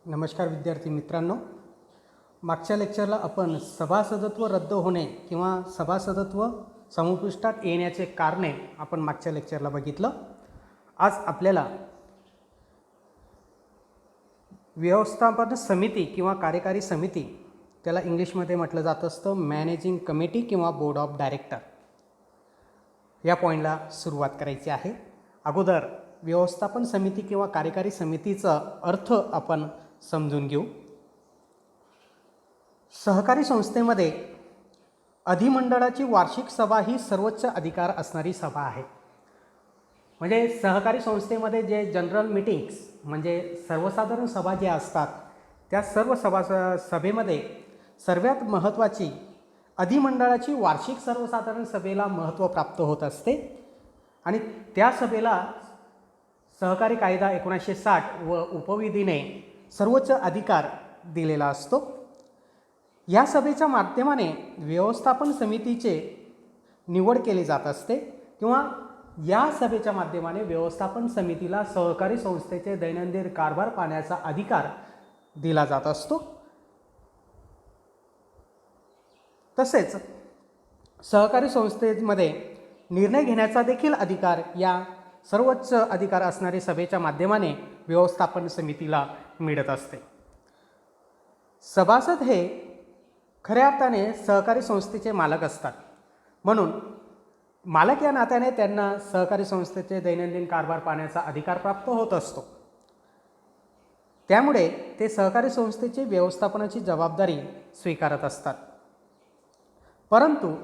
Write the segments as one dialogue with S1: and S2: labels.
S1: नमस्कार विद्यार्थी मित्रांनो, मागच्या लेक्चरला आपण सभासदत्व रद्द होणे किंवा सभासदत्व समुपदेष्टात येण्याचे कारणे आपण मागच्या लेक्चरला बघितलं. आज आपल्याला व्यवस्थापन समिती किंवा कार्यकारी समिती, त्याला इंग्लिशमध्ये म्हटलं जात असतं मॅनेजिंग कमिटी किंवा बोर्ड ऑफ डायरेक्टर, या पॉईंटला सुरुवात करायची आहे. अगोदर व्यवस्थापन समिती किंवा कार्यकारी समितीचा अर्थ आपण समजून घेऊ. सहकारी संस्थेमध्ये अधिमंडळाची वार्षिक सभा ही सर्वोच्च अधिकार असणारी सभा आहे. म्हणजे सहकारी संस्थेमध्ये जे जनरल मीटिंग्स म्हणजे सर्वसाधारण सभा जे असतात, त्या सर्व सभेमध्ये सर्वात महत्त्वाची अधिमंडळाची वार्षिक सर्वसाधारण सभेला महत्त्व प्राप्त होत असते आणि त्या सभेला सहकारी कायदा 1960 व उपविधीने सर्वोच्च अधिकार दिलेला असतो. या सभेच्या माध्यमाने व्यवस्थापन समितीचे निवड केली जात असते किंवा या सभेच्या माध्यमाने व्यवस्थापन समितीला सहकारी संस्थेचे दैनंदिन कारभार पाहण्याचा अधिकार दिला जात असतो. तसेच सहकारी संस्थेमध्ये निर्णय घेण्याचा देखील अधिकार या सर्वोच्च अधिकार असणारी सभेच्या माध्यमाने व्यवस्थापन समितीला मिळत असते. सभासद हे खऱ्या अर्थाने सहकारी संस्थेचे मालक असतात, म्हणून मालक या नात्याने त्यांना सहकारी संस्थेचे दैनंदिन कारभार पाहण्याचा अधिकार प्राप्त होत असतो. त्यामुळे ते सहकारी संस्थेची व्यवस्थापनाची जबाबदारी स्वीकारत असतात. परंतु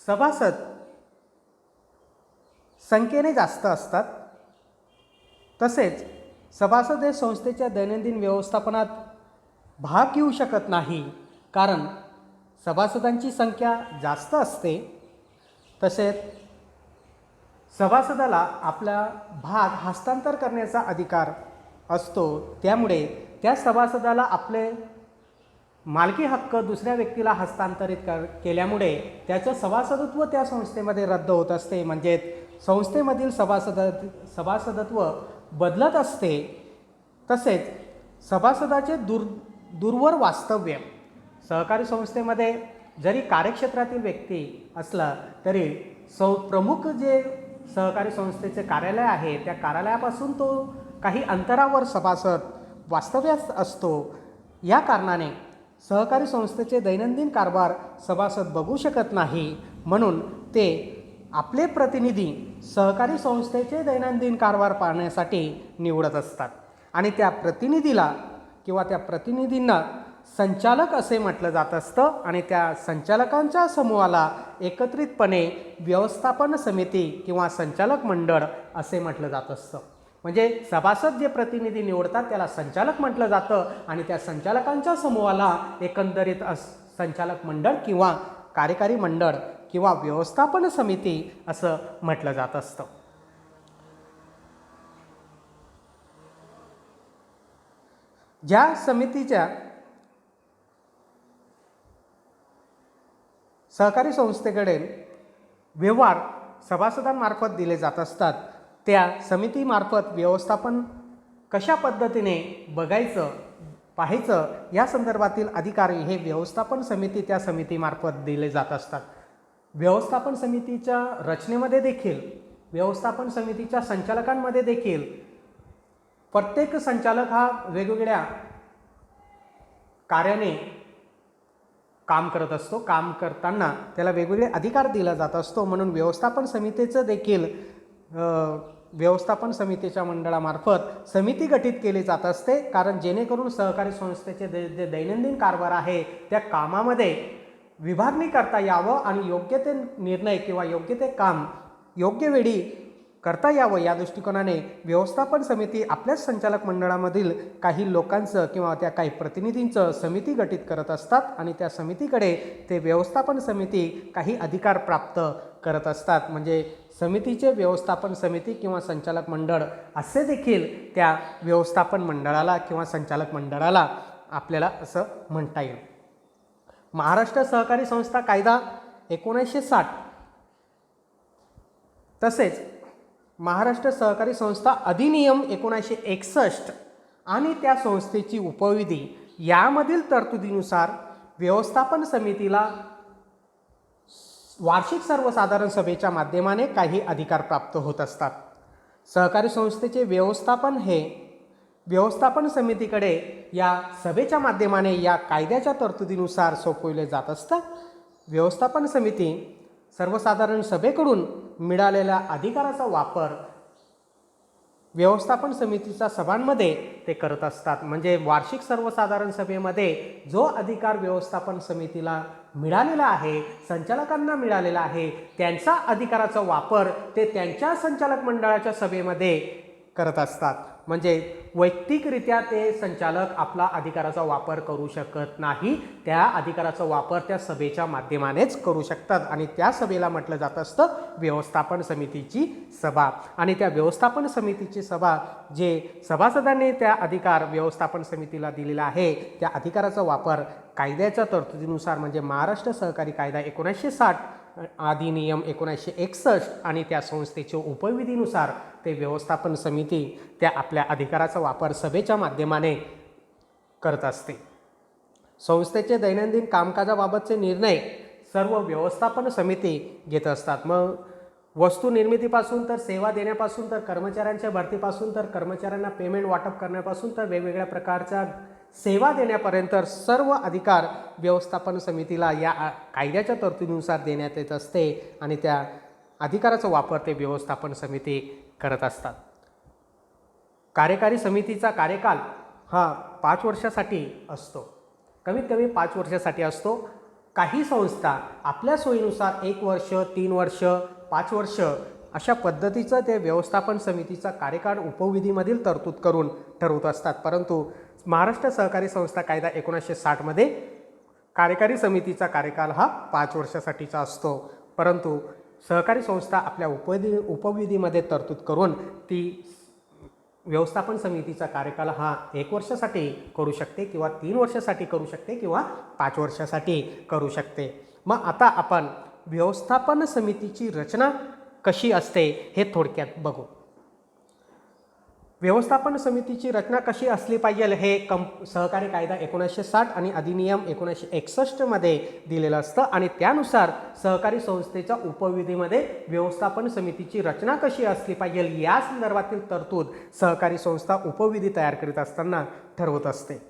S1: सभासद संख्येने जास्त असतात. तसेच सभासद हे संस्थेच्या दैनंदिन व्यवस्थापनात भाग घेऊ शकत नाही, कारण सभासदांची संख्या जास्त असते. तसेच सभासदाला आपला भाग हस्तांतर करण्याचा अधिकार असतो. त्यामुळे त्या सभासदाला आपले मालकी हक्क दुसऱ्या व्यक्तीला हस्तांतरित केल्यामुळे त्याचं सभासदत्व त्या संस्थेमध्ये रद्द होत असते. म्हणजे संस्थेमधील सभासदत्व बदलत असते. तसेच सभासदाचे दूरवर वास्तव्य, सहकारी संस्थेमध्ये जरी कार्यक्षेत्रातील व्यक्ती असला तरी प्रमुख जे सहकारी संस्थेचे कार्यालय आहे त्या कार्यालयापासून तो काही अंतरावर सभासद वास्तव्यास असतो. या कारणाने सहकारी संस्थेचे दैनंदिन कारभार सभासद बघू शकत नाही, म्हणून ते आपले प्रतिनिधी सहकारी संस्थेचे दैनंदिन कारभार पाहण्यासाठी निवडत असतात आणि त्या प्रतिनिधीला किंवा त्या प्रतिनिधींना संचालक असे म्हटलं जात असतं आणि त्या संचालकांच्या समूहाला एकत्रितपणे व्यवस्थापन समिती किंवा संचालक मंडळ असे म्हटलं जात असतं. म्हणजे सभासद जे प्रतिनिधी निवडतात त्याला संचालक म्हटलं जातं आणि त्या संचालकांच्या समूहाला एकंदरीत संचालक मंडळ किंवा कार्यकारी मंडळ किंवा व्यवस्थापन समिती असं म्हटलं जात असतं. ज्या समितीच्या सहकारी संस्थेकडे व्यवहार सभासदांमार्फत दिले जात असतात, त्या समितीमार्फत व्यवस्थापन कशा पद्धतीने बघायचं पाहायचं या संदर्भातील अधिकारी हे व्यवस्थापन समिती त्या समितीमार्फत दिले जात असतात. व्यवस्थापन समितीच्या रचनेमध्ये देखील, व्यवस्थापन समितीच्या संचालकांमध्ये देखील प्रत्येक संचालक हा वेगवेगळ्या कार्याने काम करत असतो. काम करताना त्याला वेगवेगळे अधिकार दिला जात असतो. म्हणून व्यवस्थापन समितीचं देखील व्यवस्थापन समितीच्या मंडळामार्फत समिती गठीत केली जात असते, कारण जेणेकरून सहकारी संस्थेचे जे दैनंदिन कारभार आहे त्या कामामध्ये विभागणी करता यावं आणि योग्य ते निर्णय किंवा योग्य ते काम योग्य वेळी करता यावं या दृष्टिकोनाने व्यवस्थापन समिती आपल्याच संचालक मंडळामधील काही लोकांचं किंवा त्या काही प्रतिनिधींचं समिती गठीत करत असतात आणि त्या समितीकडे ते व्यवस्थापन समिती काही अधिकार प्राप्त करत असतात. म्हणजे समितीचे व्यवस्थापन समिती किंवा संचालक मंडळ असे देखील त्या व्यवस्थापन मंडळाला किंवा संचालक मंडळाला आपल्याला असं म्हणता येईल. महाराष्ट्र सहकारी संस्था कायदा 1960 तसेच महाराष्ट्र सहकारी संस्था अधिनियम 1961 आणि त्या संस्थेची उपविधी यामधील तरतुदीनुसार व्यवस्थापन समितीला वार्षिक सर्वसाधारण सभेच्या माध्यमाने काही अधिकार प्राप्त होत असतात. सहकारी संस्थेचे व्यवस्थापन हे व्यवस्थापन समितीकडे या सभेच्या माध्यमाने या कायद्याच्या तरतुदीनुसार सोपविले जात असतात. व्यवस्थापन समिती सर्वसाधारण सभेकडून मिळालेल्या अधिकाराचा वापर व्यवस्थापन समितीच्या सभांमध्ये ते करत असतात. म्हणजे वार्षिक सर्वसाधारण सभेमध्ये जो अधिकार व्यवस्थापन समितीला मिळालेला आहे, संचालकांना मिळालेला आहे, त्यांचा अधिकाराचा वापर ते त्यांच्या संचालक मंडळाच्या सभेमध्ये करत असतात. म्हणजे वैयक्तिकरित्या ते संचालक आपला अधिकाराचा वापर करू शकत नाही. त्या अधिकाराचा वापर त्या सभेच्या माध्यमानेच करू शकतात आणि त्या सभेला म्हटलं जात असतं व्यवस्थापन समितीची सभा. आणि त्या व्यवस्थापन समितीची सभा जे सभासदांनी त्या अधिकार व्यवस्थापन समितीला दिलेला आहे त्या अधिकाराचा वापर कायद्याच्या तरतुदीनुसार म्हणजे महाराष्ट्र सहकारी कायदा 1960 अधिनियम 1961 आणि त्या संस्थेच्या उपविधीनुसार ते व्यवस्थापन समिती त्या आपल्या अधिकाराचा वापर सभेच्या माध्यमाने करत असते. संस्थेचे दैनंदिन कामकाजाबाबतचे निर्णय सर्व व्यवस्थापन समिती घेत असतात. मग वस्तू निर्मितीपासून तर सेवा देण्यापासून तर कर्मचाऱ्यांच्या भरतीपासून तर कर्मचाऱ्यांना पेमेंट वाटप करण्यापासून तर वेगवेगळ्या प्रकारच्या सेवा देण्यापर्यंत सर्व अधिकार व्यवस्थापन समितीला या कायद्याच्या तरतुदीनुसार देण्यात येत असते आणि त्या अधिकाराचा वापर ते व्यवस्थापन समिती करत असतात. कार्यकारी समितीचा कार्यकाल हा 5 वर्षासाठी असतो. कमीत कमी 5 वर्षासाठी असतो. काही संस्था आपल्या सोयीनुसार 1 वर्ष, 3 वर्ष, 5 वर्ष अशा पद्धतीचं ते व्यवस्थापन समितीचा कार्यकाळ उपविधीमधील तरतूद करून ठरवत असतात. परंतु महाराष्ट्र सहकारी संस्था कायदा 1960 मध्ये कार्यकारी समितीचा कार्यकाल हा 5 वर्षासाठीचा असतो. परंतु सहकारी संस्था आपल्या उपविधीमध्ये तरतूद करून ती व्यवस्थापन समितीचा कार्यकाल हा 1 वर्षासाठी करू शकते किंवा 3 वर्षासाठी करू शकते किंवा 5 वर्षासाठी करू शकते. मग आता आपण व्यवस्थापन समितीची रचना कशी असते हे थोडक्यात बघू. व्यवस्थापन समितीची रचना कशी असली पाहिजे हे सहकारी कायदा 1960 आणि अधिनियम 1961 मध्ये दिलेलं असतं आणि त्यानुसार सहकारी संस्थेच्या उपविधीमध्ये व्यवस्थापन समितीची रचना कशी असली पाहिजे या संदर्भातील तरतूद सहकारी संस्था उपविधी तयार करीत असताना ठरवत असते.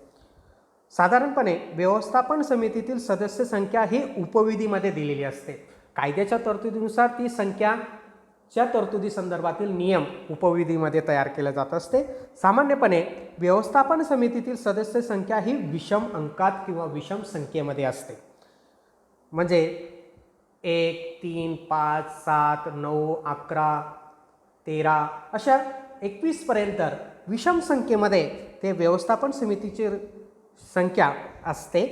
S1: साधारणपणे व्यवस्थापन समितीतील सदस्य संख्या ही उपविधीमध्ये दिलेली असते. कायद्याच्या तरतुदीनुसार ती संख्याच्या तरतुदी संदर्भातील नियम उपविधीमध्ये तयार केले जात असते. सामान्यपणे व्यवस्थापन समितीतील सदस्य संख्या ही विषम अंकात किंवा विषम संख्येमध्ये असते. म्हणजे 1, 3, 5, 7, 9, 11, 13 अशा 21 पर्यंत विषम संख्येमध्ये ते व्यवस्थापन समितीची संख्या असते.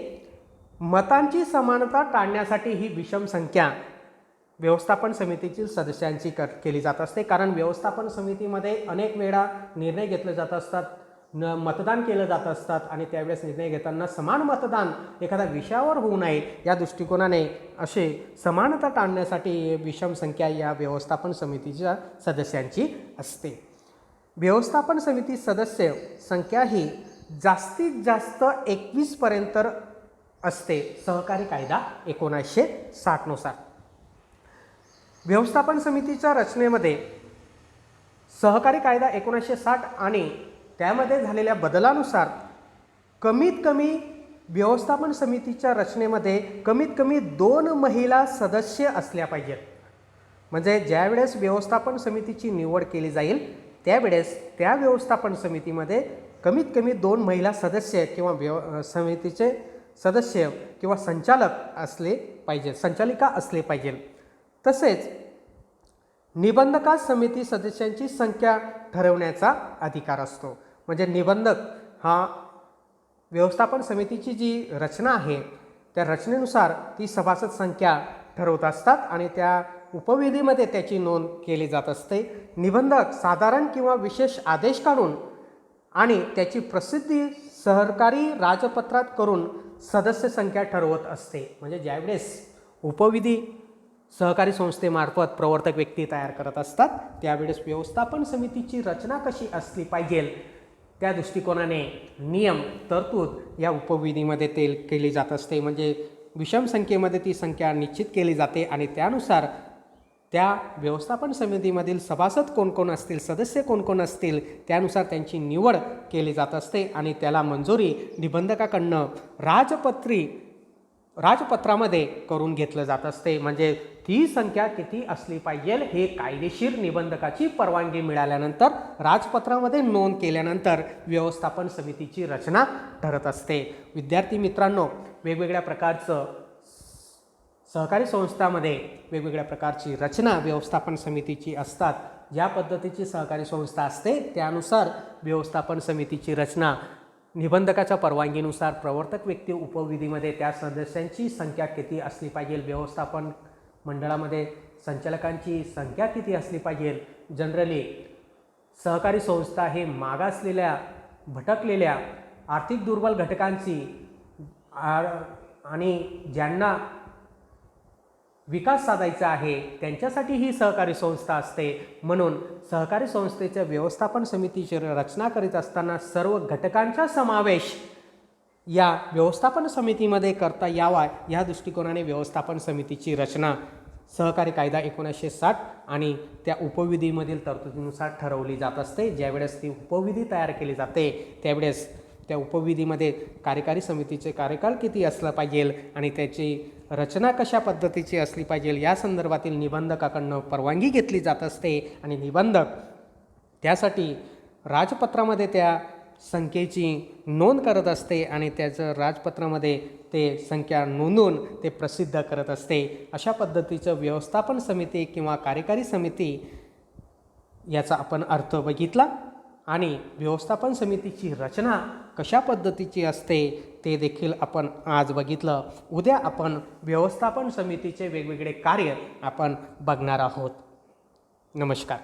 S1: मतांची समानता टाळण्यासाठी ही विषम संख्या व्यवस्थापन समितीची सदस्यांची केली जात असते. कारण व्यवस्थापन समितीमध्ये अनेक वेळा निर्णय घेतले जात असतात, मतदान केलं जात असतात आणि त्यावेळेस निर्णय घेताना समान मतदान एखाद्या विषयावर होऊ नये या दृष्टिकोनाने असे समानता टाळण्यासाठी विषम संख्या या व्यवस्थापन समितीच्या सदस्यांची असते. व्यवस्थापन समिती सदस्य संख्या ही जास्तीत जास्त 21 पर्यंत असते सहकारी कायदा 1960 नुसार. व्यवस्थापन समितीच्या रचनेमध्ये सहकारी कायदा 1960 आणि त्यामध्ये झालेल्या बदलानुसार कमीत कमी व्यवस्थापन समितीच्या रचनेमध्ये कमीत कमी 2 महिला सदस्य असल्या पाहिजेत. म्हणजे ज्यावेळेस व्यवस्थापन समितीची निवड केली जाईल त्यावेळेस त्या व्यवस्थापन समितीमध्ये कमीत कमी 2 महिला सदस्य किंवा समितीचे सदस्य किंवा संचालक असले पाहिजे, संचालिका असले पाहिजे. तसेच निबंधकास समिती सदस्यांची संख्या ठरवण्याचा अधिकार असतो. म्हणजे निबंधक हा व्यवस्थापन समितीची जी रचना आहे त्या रचनेनुसार ती सभासद संख्या ठरवत असतात आणि त्या उपविधीमध्ये त्याची नोंद केली जात असते. निबंधक साधारण किंवा विशेष आदेश काढून आणि त्याची प्रसिद्धी सहकारी राजपत्रात करून सदस्य संख्या ठरवत असते. म्हणजे ज्यावेळेस उपविधी सहकारी संस्थेमार्फत प्रवर्तक व्यक्ती तयार करत असतात त्यावेळेस व्यवस्थापन समितीची रचना कशी असली पाहिजे त्या दृष्टिकोनाने नियम तरतूद या उपविधीमध्ये ते केली जात असते. म्हणजे विषम संख्येमध्ये ती संख्या निश्चित केली जाते आणि त्यानुसार त्या व्यवस्थापन समितीमधील सभासद कोण कोण असतील, सदस्य कोण कोण असतील, त्यानुसार त्यांची निवड केली जात असते आणि त्याला मंजुरी निबंधकाकडनं राजपत्रामध्ये करून घेतलं जात असते. म्हणजे ती संख्या किती असली पाहिजे हे कायदेशीर निबंधकाची परवानगी मिळाल्यानंतर राजपत्रामध्ये नोंद केल्यानंतर व्यवस्थापन समितीची रचना ठरत असते. विद्यार्थी मित्रांनो, वेगवेगळ्या प्रकारचं सहकारी संस्थांमध्ये वेगवेगळ्या प्रकारची रचना व्यवस्थापन समितीची असतात. ज्या पद्धतीची सहकारी संस्था असते त्यानुसार व्यवस्थापन समितीची रचना निबंधकाच्या परवानगीनुसार प्रवर्तक व्यक्ती उपविधीमध्ये त्या सदस्यांची संख्या किती असली पाहिजे, व्यवस्थापन मंडळामध्ये संचालकांची संख्या किती असली पाहिजे. जनरली सहकारी संस्था हे मागासलेल्या, भटकलेल्या, आर्थिक दुर्बल घटकांची आणि ज्यांना विकास साधायचा आहे त्यांच्यासाठी ही सहकारी संस्था असते. म्हणून सहकारी संस्थेच्या व्यवस्थापन समितीची रचना करीत असताना सर्व घटकांचा समावेश या व्यवस्थापन समितीमध्ये करता यावा या दृष्टिकोनाने व्यवस्थापन समितीची रचना सहकारी कायदा 1960 आणि त्या उपविधीमधील तरतुदीनुसार ठरवली जात असते. ज्यावेळेस ती उपविधी तयार केली जाते त्यावेळेस त्या उपविधीमध्ये कार्यकारी समितीचे कार्यकाळ किती असलं पाहिजे आणि त्याची रचना कशा पद्धतीची असली पाहिजे या संदर्भातील निबंधकाकडनं परवानगी घेतली जात असते आणि निबंधक त्यासाठी राजपत्रामध्ये त्या संख्येची नोंद करत असते आणि त्याचं राजपत्रामध्ये ते संख्या नोंदवून ते प्रसिद्ध करत असते. अशा पद्धतीचं व्यवस्थापन समिती किंवा कार्यकारी समिती याचा आपण अर्थ बघितला आणि व्यवस्थापन समितीची रचना कशा पद्धतीची असते ते देखील आपण आज बघितलं. उद्या आपण व्यवस्थापन समितीचे वेगवेगळे कार्य आपण बघणार आहोत. नमस्कार.